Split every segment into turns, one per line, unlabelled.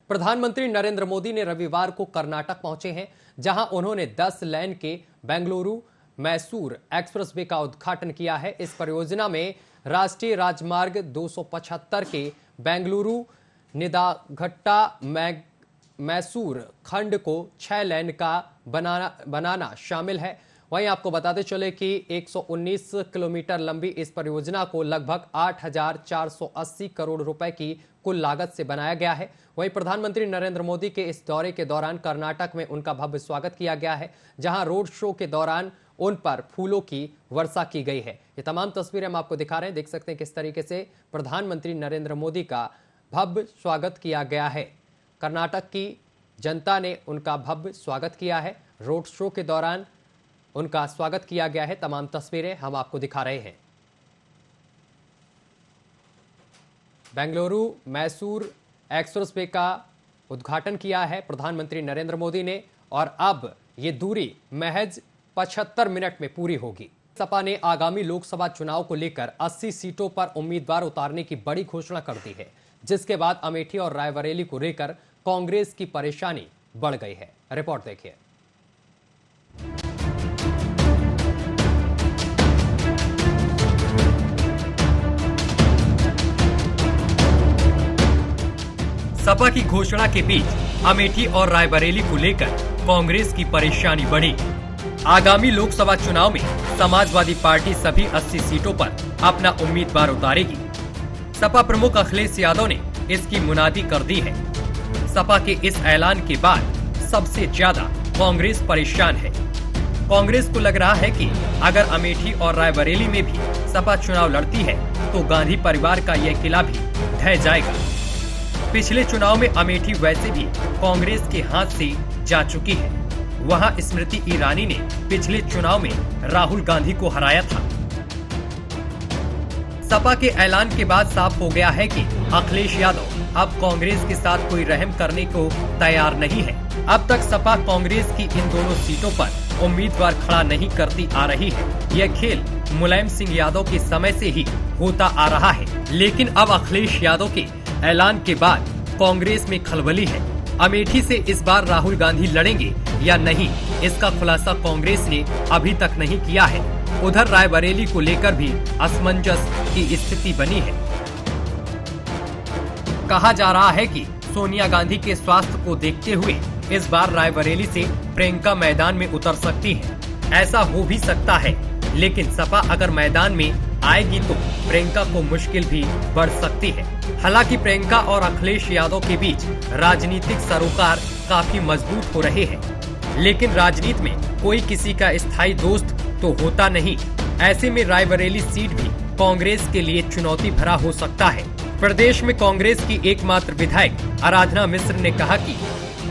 प्रधानमंत्री नरेंद्र मोदी ने रविवार को कर्नाटक पहुंचे हैं, जहां उन्होंने 10 लेन के बेंगलुरु मैसूर एक्सप्रेसवे का उद्घाटन किया है। इस परियोजना में राष्ट्रीय राजमार्ग 275 के बेंगलुरु निदाघट्टा मैसूर खंड को 6 लेन का बनाना शामिल है। वहीं आपको बताते चले कि 119 किलोमीटर लंबी इस परियोजना को लगभग 8,480 करोड़ रुपए की कुल लागत से बनाया गया है। वहीं प्रधानमंत्री नरेंद्र मोदी के इस दौरे के दौरान कर्नाटक में उनका भव्य स्वागत किया गया है, जहां रोड शो के दौरान उन पर फूलों की वर्षा की गई है। ये तमाम तस्वीरें हम आपको दिखा रहे हैं, देख सकते हैं किस तरीके से प्रधानमंत्री नरेंद्र मोदी का भव्य स्वागत किया गया है। कर्नाटक की जनता ने उनका भव्य स्वागत किया है, रोड शो के दौरान उनका स्वागत किया गया है। तमाम तस्वीरें हम आपको दिखा रहे हैं। बेंगलुरु मैसूर एक्सप्रेसवे का उद्घाटन किया है प्रधानमंत्री नरेंद्र मोदी ने, और अब ये दूरी महज 75 मिनट में पूरी होगी। सपा ने आगामी लोकसभा चुनाव को लेकर 80 सीटों पर उम्मीदवार उतारने की बड़ी घोषणा कर दी है, जिसके बाद अमेठी और रायबरेली को लेकर कांग्रेस की परेशानी बढ़ गई है। रिपोर्ट देखिए। सपा की घोषणा के बीच अमेठी और रायबरेली को लेकर कांग्रेस की परेशानी बढ़ी। आगामी लोकसभा चुनाव में समाजवादी पार्टी सभी 80 सीटों पर अपना उम्मीदवार उतारेगी। सपा प्रमुख अखिलेश यादव ने इसकी मुनादी कर दी है। सपा के इस ऐलान के बाद सबसे ज्यादा कांग्रेस परेशान है। कांग्रेस को लग रहा है कि अगर अमेठी और रायबरेली में भी सपा चुनाव लड़ती है तो गांधी परिवार का यह किला भी ढह जाएगा। पिछले चुनाव में अमेठी वैसे भी कांग्रेस के हाथ से जा चुकी है। वहां स्मृति ईरानी ने पिछले चुनाव में राहुल गांधी को हराया था। सपा के ऐलान के बाद साफ हो गया है कि अखिलेश यादव अब कांग्रेस के साथ कोई रहम करने को तैयार नहीं है। अब तक सपा कांग्रेस की इन दोनों सीटों पर उम्मीदवार खड़ा नहीं करती आ रही है। यह खेल मुलायम सिंह यादव के समय से ही होता आ रहा है, लेकिन अब अखिलेश यादव के ऐलान के बाद कांग्रेस में खलबली है। अमेठी से इस बार राहुल गांधी लड़ेंगे या नहीं, इसका खुलासा कांग्रेस ने अभी तक नहीं किया है। उधर रायबरेली को लेकर भी असमंजस की स्थिति बनी है। कहा जा रहा है कि सोनिया गांधी के स्वास्थ्य को देखते हुए इस बार रायबरेली से प्रियंका मैदान में उतर सकती हैं। ऐसा हो भी सकता है, लेकिन सपा अगर मैदान में आएगी तो प्रियंका को मुश्किल भी बढ़ सकती है। हालांकि प्रियंका और अखिलेश यादव के बीच राजनीतिक सरोकार काफी मजबूत हो रहे हैं, लेकिन राजनीति में कोई किसी का स्थायी दोस्त तो होता नहीं। ऐसे में रायबरेली सीट भी कांग्रेस के लिए चुनौती भरा हो सकता है। प्रदेश में कांग्रेस की एकमात्र विधायक आराधना मिश्र ने कहा कि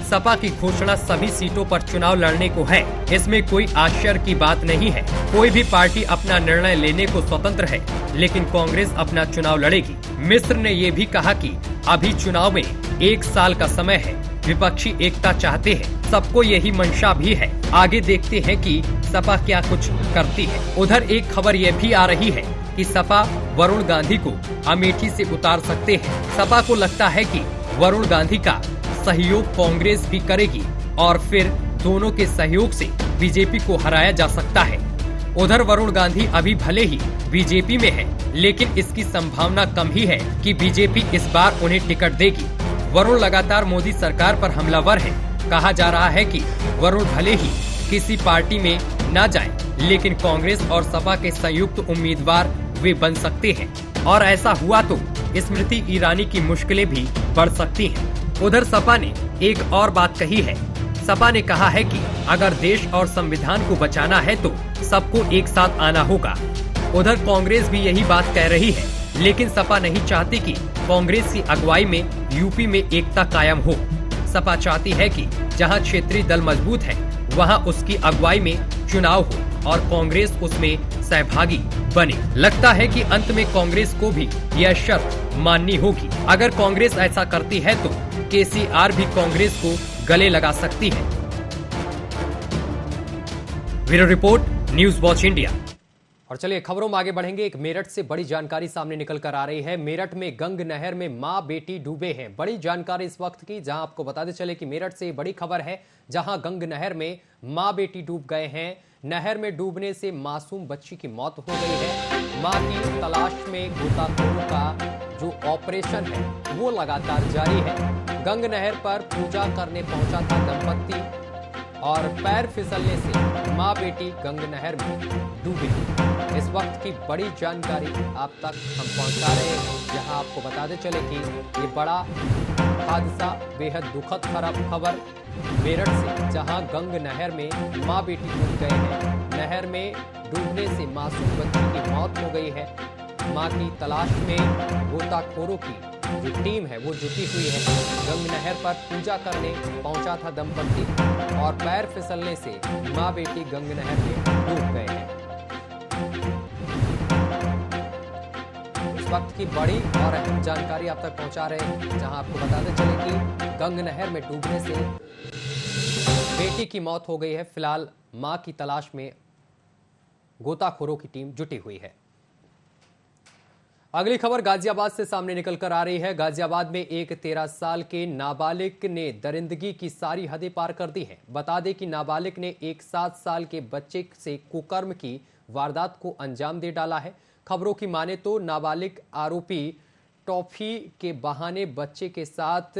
सपा की घोषणा सभी सीटों पर चुनाव लड़ने को है, इसमें कोई आश्चर्य की बात नहीं है। कोई भी पार्टी अपना निर्णय लेने को स्वतंत्र है, लेकिन कांग्रेस अपना चुनाव लड़ेगी। मिश्र ने ये भी कहा कि अभी चुनाव में 1 साल का समय है, विपक्षी एकता चाहते हैं, सबको यही मंशा भी है। आगे देखते हैं कि सपा क्या कुछ करती है। उधर एक खबर यह भी आ रही है कि सपा वरुण गांधी को अमेठी से उतार सकते हैं। सपा को लगता है कि वरुण गांधी का सहयोग कांग्रेस भी करेगी और फिर दोनों के सहयोग से बीजेपी को हराया जा सकता है। उधर वरुण गांधी अभी भले ही बीजेपी में है, लेकिन इसकी संभावना कम ही है कि बीजेपी इस बार उन्हें टिकट देगी। वरुण लगातार मोदी सरकार पर हमलावर है। कहा जा रहा है कि वरुण भले ही किसी पार्टी में न जाए, लेकिन कांग्रेस और सपा के संयुक्त उम्मीदवार वे बन सकते हैं, और ऐसा हुआ तो स्मृति ईरानी की मुश्किलें भी बढ़ सकती हैं। उधर सपा ने एक और बात कही है। सपा ने कहा है कि अगर देश और संविधान को बचाना है तो सबको एक साथ आना होगा। उधर कांग्रेस भी यही बात कह रही है, लेकिन सपा नहीं चाहती कि कांग्रेस की अगुवाई में यूपी में एकता कायम हो। सपा चाहती है कि जहां क्षेत्रीय दल मजबूत है, वहां उसकी अगुवाई में चुनाव हो और कांग्रेस उसमें सहभागी बने। लगता है कि अंत में कांग्रेस को भी यह शर्त माननी होगी। अगर कांग्रेस ऐसा करती है तो केसीआर भी कांग्रेस को गले लगा सकती है। Bureau report, news watch India. और चलिए खबरों में आगे बढ़ेंगे। एक मेरठ से बड़ी जानकारी सामने निकल कर आ रही है। मेरठ में गंग नहर में मां बेटी डूबे हैं। बड़ी जानकारी इस वक्त की, जहां आपको बताते चले कि मेरठ से बड़ी खबर है, जहां गंग नहर में मां बेटी डूब गए हैं। नहर में डूबने से मासूम बच्ची की मौत हो गई है। मां की तलाश में गोताखोरों का जो ऑपरेशन है वो लगातार जारी है। गंग नहर पर पूजा करने पहुंचा था दंपत्ति और पैर फिसलने से मां बेटी गंग नहर में डूबी। इस वक्त की बड़ी जानकारी आप तक हम पहुंचा रहे हैं, जहां आपको बताते चले कि ये बड़ा हादसा, बेहद दुखद खबर मेरठ से, जहां गंग नहर में मां बेटी डूब गए हैं। नहर में डूबने से मासूम बच्ची की मौत हो गई है। मां की तलाश में गोताखोरों की जो टीम है वो जुटी हुई है। गंग नहर पर पूजा करने पहुंचा था दंपत्ति और पैर फिसलने से मां बेटी गंग नहर में डूब गए हैं। इस वक्त की बड़ी और अहम जानकारी आप तक पहुंचा रहे हैं, जहां आपको बताते चले कि गंग नहर में डूबने से बेटी की मौत हो गई है। फिलहाल मां की तलाश में गोताखोरों की टीम जुटी हुई है। अगली खबर गाजियाबाद से सामने निकलकर आ रही है। गाजियाबाद में एक 13 साल के नाबालिग ने दरिंदगी की सारी हदें पार कर दी हैं। बता दें कि नाबालिग ने एक 7 साल के बच्चे से कुकर्म की वारदात को अंजाम दे डाला है। खबरों की माने तो नाबालिग आरोपी टॉफी के बहाने बच्चे के साथ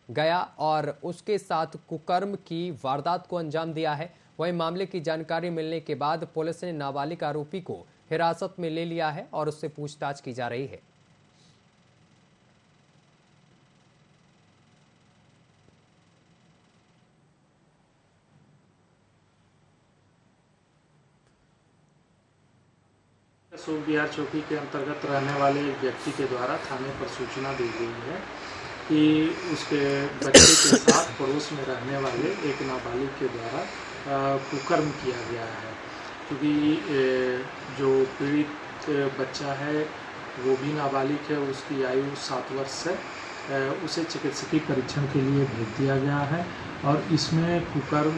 गया और उसके साथ कुकर्म की वारदात को अंजाम दिया है। वहीं मामले की जानकारी मिलने के बाद पुलिस ने नाबालिग आरोपी को हिरासत में ले लिया है और उससे पूछताछ की जा रही है।
अशोक विहार चौकी के अंतर्गत रहने वाले एक व्यक्ति के द्वारा थाने पर सूचना दी गई है कि उसके बच्चे के साथ पड़ोस में रहने वाले एक नाबालिग के द्वारा कुकर्म किया गया है। क्योंकि जो पीड़ित बच्चा है वो भी नाबालिग है, उसकी आयु 7 वर्ष है। उसे चिकित्सकीय परीक्षण के लिए भेज दिया गया है और इसमें कुकर्म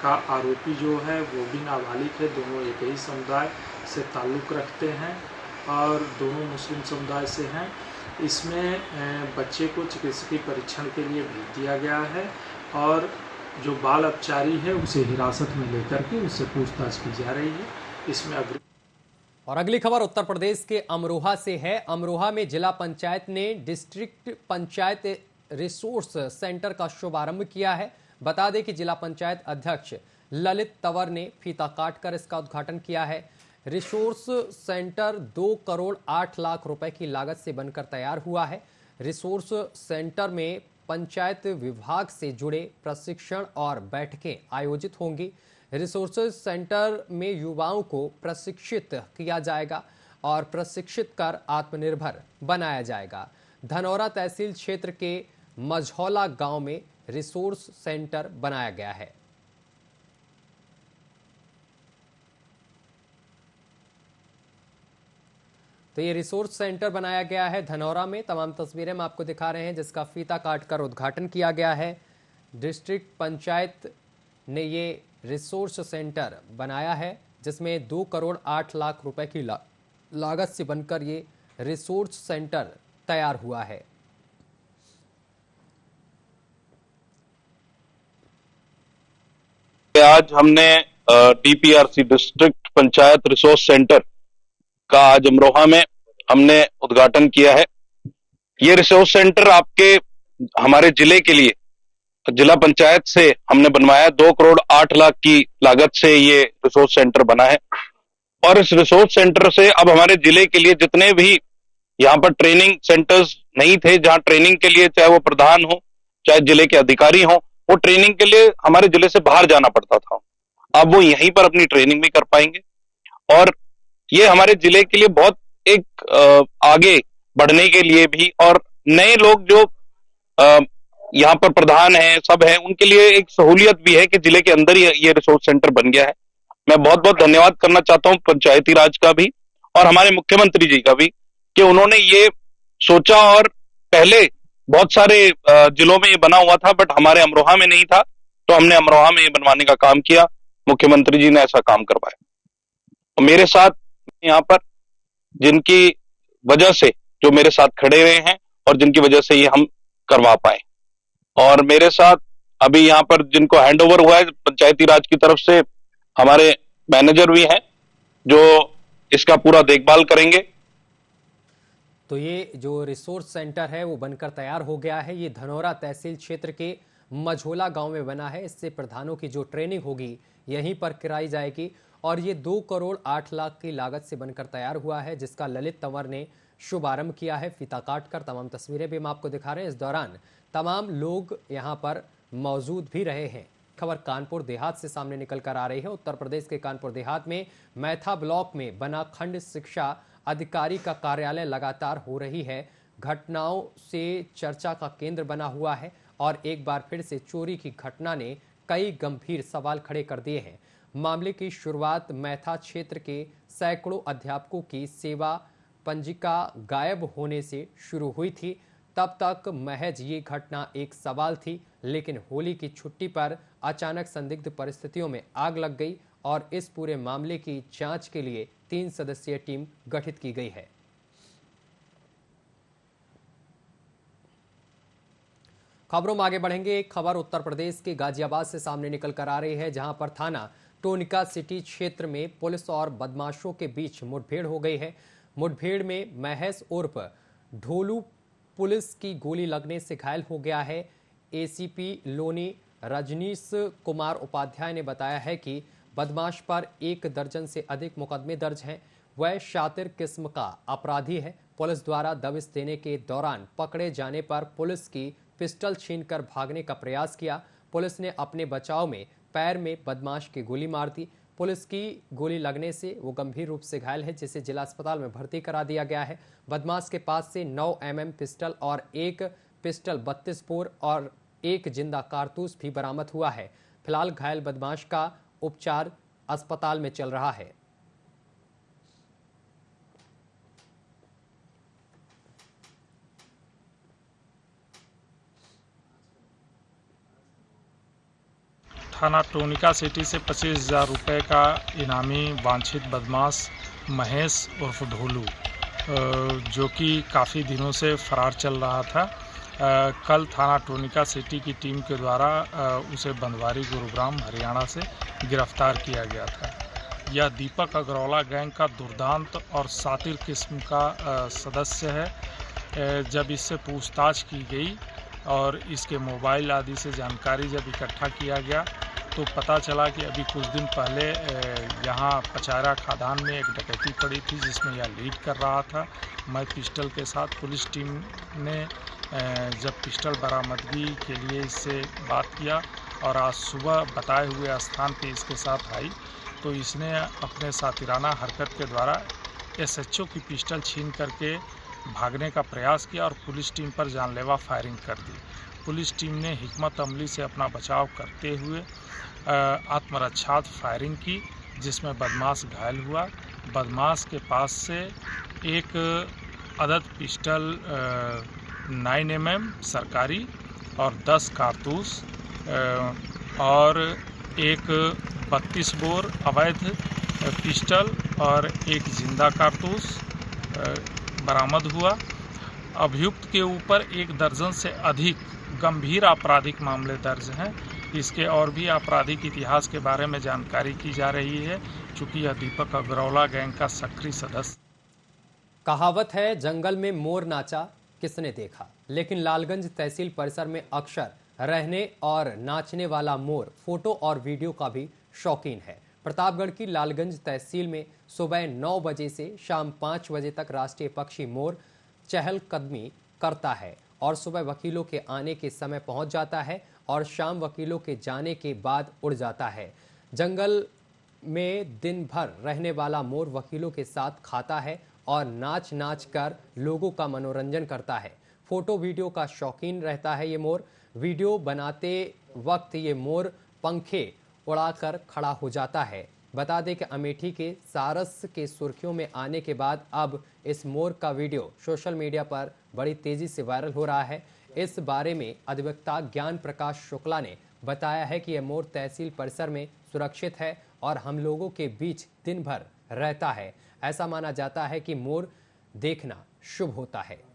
का आरोपी जो है वो भी नाबालिग है। दोनों एक ही समुदाय से ताल्लुक़ रखते हैं और दोनों मुस्लिम समुदाय से हैं। इसमें बच्चे को चिकित्सकीय परीक्षण के लिए भेज दिया गया है और जो बाल अपचारी है उसे हिरासत में लेकर के उससे पूछताछ की जा रही है। इसमें
और अगली खबर उत्तर प्रदेश के अमरोहा से है। अमरोहा में जिला पंचायत ने डिस्ट्रिक्ट पंचायत रिसोर्स सेंटर का शुभारंभ किया है। बता दें कि जिला पंचायत अध्यक्ष ललित तंवर ने फीता काटकर इसका उद्घाटन किया है। रिसोर्स सेंटर 2 करोड़ 8 लाख रुपए की लागत से बनकर तैयार हुआ है। रिसोर्स सेंटर में पंचायत विभाग से जुड़े प्रशिक्षण और बैठकें आयोजित होंगी। रिसोर्सेज सेंटर में युवाओं को प्रशिक्षित किया जाएगा और प्रशिक्षित कर आत्मनिर्भर बनाया जाएगा। धनौरा तहसील क्षेत्र के मझौला गांव में रिसोर्स सेंटर बनाया गया है। तो ये रिसोर्स सेंटर बनाया गया है धनौरा में। तमाम तस्वीरें हम आपको दिखा रहे हैं, जिसका फीता काटकर उद्घाटन किया गया है। डिस्ट्रिक्ट पंचायत ने ये रिसोर्स सेंटर बनाया है, जिसमें 2 करोड़ 8 लाख रुपए की लागत से बनकर ये रिसोर्स सेंटर तैयार हुआ है।
आज हमने DPRC district panchayat resource centre का आज अमरोहा में हमने उद्घाटन किया है। ये रिसोर्स सेंटर आपके हमारे जिले के लिए जिला पंचायत से हमने बनवाया। 2 करोड़ 8 लाख की लागत से ये रिसोर्स सेंटर बना है और इस रिसोर्स सेंटर से अब हमारे जिले के लिए जितने भी यहाँ पर ट्रेनिंग सेंटर्स नहीं थे, जहाँ ट्रेनिंग के लिए चाहे वो प्रधान हो चाहे जिले के अधिकारी हो, वो ट्रेनिंग के लिए हमारे जिले से बाहर जाना पड़ता था, अब वो यहीं पर अपनी ट्रेनिंग भी कर पाएंगे। और ये हमारे जिले के लिए बहुत एक आगे बढ़ने के लिए भी, और नए लोग जो यहाँ पर प्रधान हैं सब हैं, उनके लिए एक सहूलियत भी है कि जिले के अंदर ही ये रिसोर्स सेंटर बन गया है। मैं बहुत बहुत धन्यवाद करना चाहता हूँ पंचायती राज का भी और हमारे मुख्यमंत्री जी का भी कि उन्होंने ये सोचा। और पहले बहुत सारे जिलों में ये बना हुआ था बट हमारे अमरोहा में नहीं था, तो हमने अमरोहा में ये बनवाने का काम किया। मुख्यमंत्री जी ने ऐसा काम करवाया मेरे साथ यहाँ पर जिनकी वजह से, जो मेरे साथ खड़े हुए हैं और जिनकी वजह से ये हम करवा पाए, और मेरे साथ अभी यहाँ पर जिनको हैंड ओवर हुआ है पंचायती राज की तरफ से, हमारे मैनेजर भी हैं जो इसका पूरा देखभाल करेंगे।
तो ये जो रिसोर्स सेंटर है वो बनकर तैयार हो गया है। ये धनौरा तहसील क्षेत्र के मझोला गांव में बना है। इससे प्रधानों की जो ट्रेनिंग होगी यहीं पर कराई जाएगी और ये 2 करोड़ 8 लाख की लागत से बनकर तैयार हुआ है, जिसका ललित तंवर ने शुभारंभ किया है। फीता काटकर तमाम तस्वीरें भी हम आपको दिखा रहे हैं। इस दौरान तमाम लोग यहाँ पर मौजूद भी रहे हैं। खबर कानपुर देहात से सामने निकल कर आ रही है। उत्तर प्रदेश के कानपुर देहात में मैथा ब्लॉक में बना खंड शिक्षा अधिकारी का कार्यालय लगातार हो रही है घटनाओं से चर्चा का केंद्र बना हुआ है और एक बार फिर से चोरी की घटना ने कई गंभीर सवाल खड़े कर दिए हैं। मामले की शुरुआत मैथा क्षेत्र के सैकड़ों अध्यापकों की सेवा पंजिका गायब होने से शुरू हुई थी। तब तक महज ये घटना एक सवाल थी, लेकिन होली की छुट्टी पर अचानक संदिग्ध परिस्थितियों में आग लग गई और इस पूरे मामले की जांच के लिए 3 सदस्यीय टीम गठित की गई है। खबरों में आगे बढ़ेंगे। एक खबर उत्तर प्रदेश के गाजियाबाद से सामने निकल कर आ रही है, जहां पर थाना टोनिका सिटी क्षेत्र में पुलिस और बदमाशों के बीच मुठभेड़ हो गई है। मुठभेड़ में महेश उर्फ ढोलू पुलिस की गोली लगने से घायल हो गया है। एसीपी लोनी रजनीश कुमार उपाध्याय ने बताया है कि बदमाश पर 1 दर्जन से अधिक मुकदमे दर्ज हैं। वह शातिर किस्म का अपराधी है। पुलिस द्वारा दबिश देने के दौरान पकड़े जाने पर पुलिस की पिस्टल छीनकर भागने का प्रयास किया। पुलिस ने अपने बचाव में पैर में बदमाश की गोली मार दी। पुलिस की गोली लगने से वो गंभीर रूप से घायल है, जिसे जिला अस्पताल में भर्ती करा दिया गया है। बदमाश के पास से 9 mm पिस्टल और 1 पिस्टल 32 बोर और 1 जिंदा कारतूस भी बरामद हुआ है। फिलहाल घायल बदमाश का उपचार अस्पताल में चल रहा है।
थाना टोनिका सिटी से 25,000 रुपये का इनामी वांछित बदमाश महेश उर्फ ढोलू, जो कि काफ़ी दिनों से फरार चल रहा था, कल थाना टोनिका सिटी की टीम के द्वारा उसे बंदवारी गुरुग्राम हरियाणा से गिरफ्तार किया गया था। यह दीपक अग्रवाला गैंग का दुर्दांत और सातिर किस्म का सदस्य है। जब इससे पूछताछ की गई और इसके मोबाइल आदि से जानकारी जब इकट्ठा किया गया तो पता चला कि अभी कुछ दिन पहले यहाँ पचारा खादान में एक डकैती पड़ी थी, जिसमें यह लीड कर रहा था। मैं पिस्टल के साथ पुलिस टीम ने जब पिस्टल बरामदगी के लिए इससे बात किया और आज सुबह बताए हुए स्थान पे इसके साथ आई, तो इसने अपने सातिराना हरकत के द्वारा SHO की पिस्टल छीन करके भागने का प्रयास किया और पुलिस टीम पर जानलेवा फायरिंग कर दी। पुलिस टीम ने हिकमत अमली से अपना बचाव करते हुए आत्मरक्षार्थ फायरिंग की, जिसमें बदमाश घायल हुआ। बदमाश के पास से एक अदद पिस्टल 9 mm सरकारी और 10 कारतूस और एक 32 बोर अवैध पिस्टल और एक जिंदा कारतूस बरामद हुआ। अभियुक्त के ऊपर 1 दर्जन से अधिक गंभीर आपराधिक मामले दर्ज हैं। इसके और भी आपराधिक इतिहास के बारे में जानकारी की जा रही है, चूंकि यह दीपक अग्रवाला गैंग का सक्रिय सदस्य।
कहावत है, जंगल में मोर नाचा किसने देखा, लेकिन लालगंज तहसील परिसर में अक्सर रहने और नाचने वाला मोर फोटो और वीडियो का भी शौकीन है। प्रतापगढ़ की लालगंज तहसील में सुबह 9 बजे से शाम 5 बजे तक राष्ट्रीय पक्षी मोर चहलकदमी करता है और सुबह वकीलों के आने के समय पहुंच जाता है और शाम वकीलों के जाने के बाद उड़ जाता है। जंगल में दिन भर रहने वाला मोर वकीलों के साथ खाता है और नाच नाच कर लोगों का मनोरंजन करता है। फोटो वीडियो का शौकीन रहता है ये मोर। वीडियो बनाते वक्त ये मोर पंखे उड़ाकर खड़ा हो जाता है। बता दें कि अमेठी के सारस के सुर्खियों में आने के बाद अब इस मोर का वीडियो सोशल मीडिया पर बड़ी तेजी से वायरल हो रहा है। इस बारे में अधिवक्ता ज्ञान प्रकाश शुक्ला ने बताया है कि यह मोर तहसील परिसर में सुरक्षित है और हम लोगों के बीच दिन भर रहता है। ऐसा माना जाता है कि मोर देखना शुभ होता है।